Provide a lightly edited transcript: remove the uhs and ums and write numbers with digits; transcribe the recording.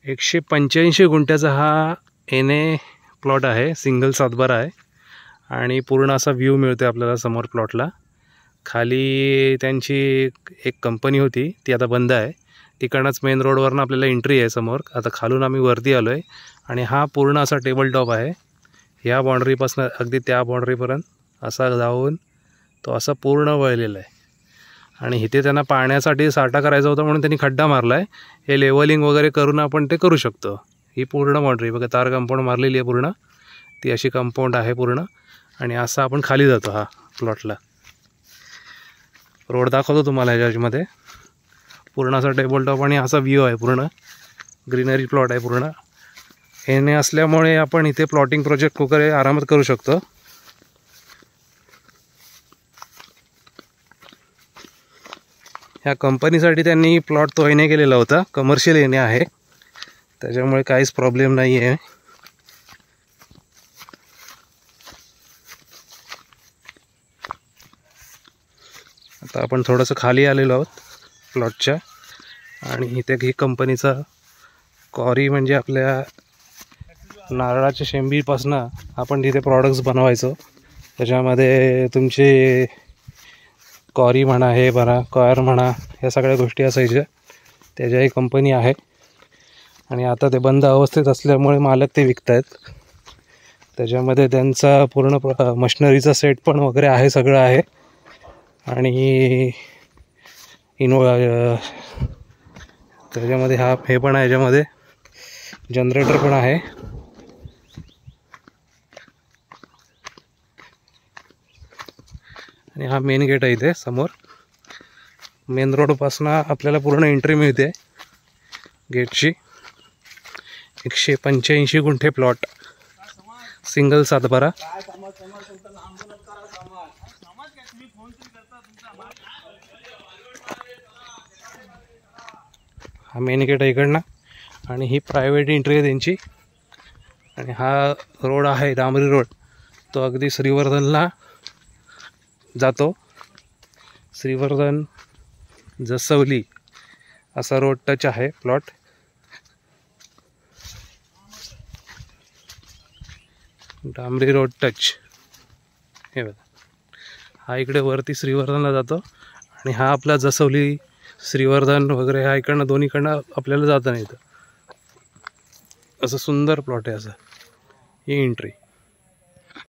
185 गुंठ्याचा हा NA plot आहे, single सातबारा आहे आणि पूर्ण असा व्ह्यू मिळतो आपल्याला समोर प्लॉटला। खाली त्यांची एक कंपनी होती ती आता बंद आहे, तिकडनंच मेन रोडवरनं आपल्याला एंट्री आहे समोर। आता खालून आम्ही वरती आलो आहे आणि हा पूर्ण असा टेबल टॉप आहे। ह्या बाउंड्रीपासून अगदी त्या बाउंड्रीपर्यंत असा जाऊन तो असा पूर्ण वळलेला आहे आणि इथे त्यांना पाण्यासाठी साठा करायचा होता म्हणून त्यांनी खड्डा मारला आहे। हे लेवलिंग वगैरे करून आपण ते करू शकतो। ही पूर्ण बाउंड्री बघा, तार कंपाऊंड मारलेली आहे पूर्ण, ती अशी कंपाऊंड आहे पूर्ण आणि असा आपण खाली जातो हा प्लॉटला। रोड दाखवतो तुम्हाला ह्याच्यामध्ये, पूर्ण असा टेबल टॉप आणि असा व्ह्यू आहे, पूर्ण ग्रीनरी प्लॉट आहे पूर्ण। एनए असल्यामुळे आपण इथे प्लॉटिंग प्रोजेक्ट वगैरे आरामात करू शकतो। ह्या कंपनीसाठी त्यांनी प्लॉट तो एनए केलेला होता, कमर्शियल एनए आहे, त्याच्यामुळे काहीच प्रॉब्लेम नाही आहे। आता आपण थोडंसं खाली आलेलो आहोत प्लॉटच्या आणि इथे ही कंपनीचा कॉरी म्हणजे आपल्या नारळाच्या शेंबीपासनं आपण तिथे प्रॉडक्ट्स बनवायचो। त्याच्यामध्ये तुमचे कॉरी म्हणा, हे म्हणा, कॉयर म्हणा, या सगळ्या गोष्टी असायच्या। त्याच्याही कंपनी आहे आणि आता ते बंद अवस्थेत असल्यामुळे मालक ते विकत आहेत। त्याच्यामध्ये त्यांचा पूर्ण मशिनरीचा सेट पण वगैरे आहे, सगळं आहे आणि त्याच्यामध्ये हे पण आहे, याच्यामध्ये जनरेटर पण आहे। आणि हा मेन गेट आहे इथे समोर, मेन रोडपासून आपल्याला पूर्ण एंट्री मिळते गेटची। 185 गुंठे प्लॉट, सिंगल सातबारा। हा मेन गेट आहे इकडनं आणि ही प्रायव्हेट एंट्री आहे त्यांची। आणि हा रोड आहे डांबरी रोड, तो अगदी श्रीवर्धनला जातो। श्रीवर्धन जसवली असा रोड टच आहे प्लॉट। डांबरी रोड टच, हे बघा, हा इकडे वरती श्रीवर्धनला जातो आणि हा आपला जसवली श्रीवर्धन वगैरे हा इकडनं दोन्हीकडनं आपल्याला जाता नाही येतं। असं सुंदर प्लॉट आहे, असं ही एंट्री।